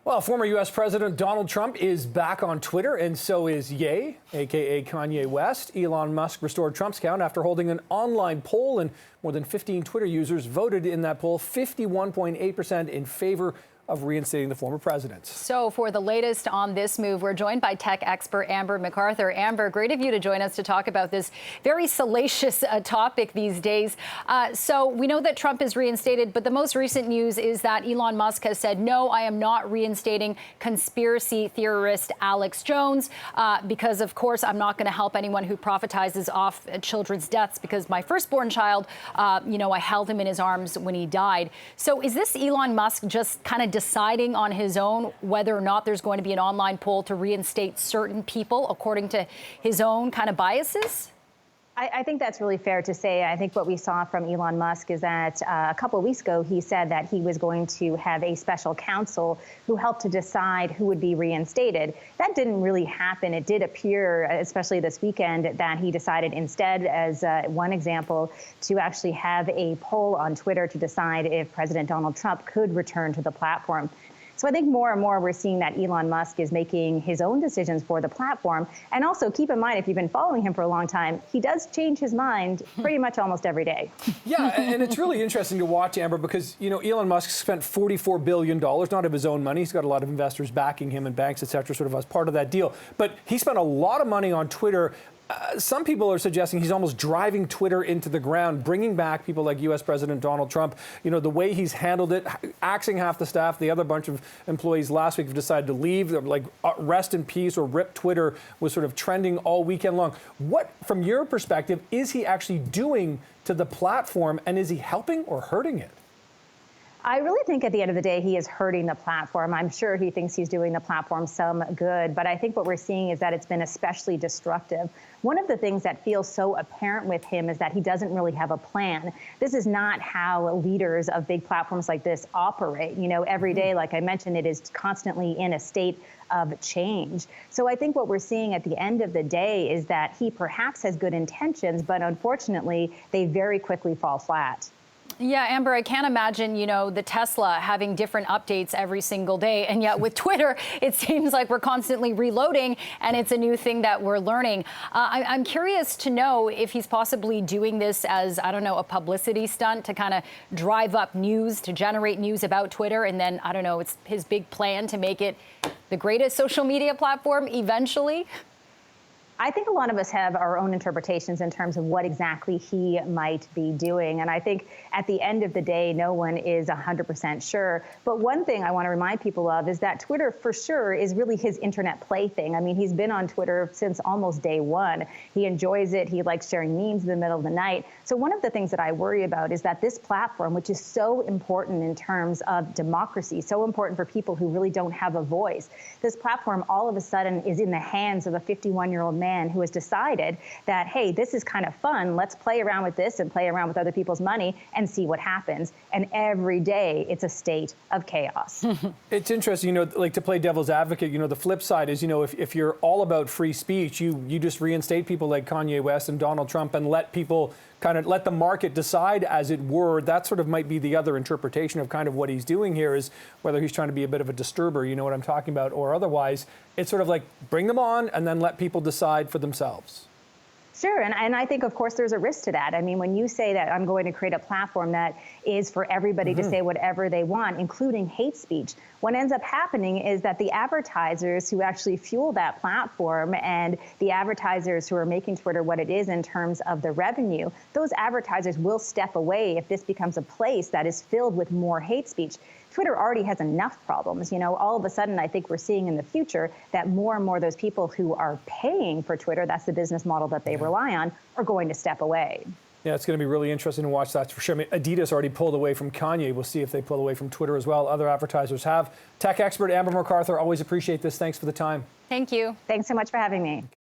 Well, former U.S. President Donald Trump is back on Twitter, and so is Ye, a.k.a. Kanye West. Elon Musk restored Trump's count after holding an online poll, and more than 15 Twitter users voted in that poll, 51.8% in favor of reinstating the former president. So for the latest on this move, we're joined by tech expert Amber MacArthur. Amber, great of you to join us to talk about this very salacious topic these days. So we know that Trump is reinstated, but the most recent news is that Elon Musk has said, no, I am not reinstating conspiracy theorist Alex Jones, because, of course, I'm not going to help anyone who prophetizes off children's deaths, because my firstborn child, I held him in his arms when he died. So is this Elon Musk just kind of deciding on his own whether or not there's going to be an online poll to reinstate certain people according to his own kind of biases? I think that's really fair to say. I think what we saw from Elon Musk is that a couple of weeks ago, he said that he was going to have a special counsel who helped to decide who would be reinstated. That didn't really happen. It did appear, especially this weekend, that he decided instead, as one example, to actually have a poll on Twitter to decide if President Donald Trump could return to the platform. So I think more and more we're seeing that Elon Musk is making his own decisions for the platform. And also keep in mind, if you've been following him for a long time, he does change his mind pretty much almost every day. Yeah, and it's really interesting to watch, Amber, because, Elon Musk spent $44 billion, not of his own money. He's got a lot of investors backing him and banks, et cetera, sort of as part of that deal. But he spent a lot of money on Twitter. Some people are suggesting he's almost driving Twitter into the ground, bringing back people like U.S. President Donald Trump. The way he's handled it, axing half the staff. The other bunch of employees last week have decided to leave. They're like, rest in peace or rip Twitter was sort of trending all weekend long. What, from your perspective, is he actually doing to the platform, and is he helping or hurting it? I really think at the end of the day, he is hurting the platform. I'm sure he thinks he's doing the platform some good, but I think what we're seeing is that it's been especially destructive. One of the things that feels so apparent with him is that he doesn't really have a plan. This is not how leaders of big platforms like this operate. Every day, like I mentioned, it is constantly in a state of change. So I think what we're seeing at the end of the day is that he perhaps has good intentions, but unfortunately, they very quickly fall flat. Yeah, Amber, I can't imagine, the Tesla having different updates every single day. And yet with Twitter, it seems like we're constantly reloading, and it's a new thing that we're learning. I'm curious to know if he's possibly doing this as, a publicity stunt to kind of drive up news, to generate news about Twitter. And then, it's his big plan to make it the greatest social media platform eventually. I think a lot of us have our own interpretations in terms of what exactly he might be doing. And I think at the end of the day, no one is 100% sure. But one thing I want to remind people of is that Twitter, for sure, is really his internet plaything. I mean, he's been on Twitter since almost day one. He enjoys it. He likes sharing memes in the middle of the night. So one of the things that I worry about is that this platform, which is so important in terms of democracy, so important for people who really don't have a voice, this platform all of a sudden is in the hands of a 51-year-old man who has decided that, hey, this is kind of fun. Let's play around with this and play around with other people's money and see what happens. And every day it's a state of chaos. It's interesting, like to play devil's advocate, the flip side is, if you're all about free speech, you just reinstate people like Kanye West and Donald Trump and let people let the market decide, as it were. That sort of might be the other interpretation of kind of what he's doing here, is whether he's trying to be a bit of a disturber, you know what I'm talking about, or otherwise. It's sort of like bring them on and then let people decide for themselves. Sure, and I think, of course, there's a risk to that. I mean, when you say that I'm going to create a platform that is for everybody to say whatever they want, including hate speech, what ends up happening is that the advertisers who actually fuel that platform and the advertisers who are making Twitter what it is in terms of the revenue, those advertisers will step away if this becomes a place that is filled with more hate speech. Twitter already has enough problems. All of a sudden, I think we're seeing in the future that more and more of those people who are paying for Twitter, that's the business model that they rely on, are going to step away. Yeah, it's going to be really interesting to watch, that's for sure. I mean, Adidas already pulled away from Kanye. We'll see if they pull away from Twitter as well. Other advertisers have. Tech expert Amber MacArthur, always appreciate this. Thanks for the time. Thank you. Thanks so much for having me.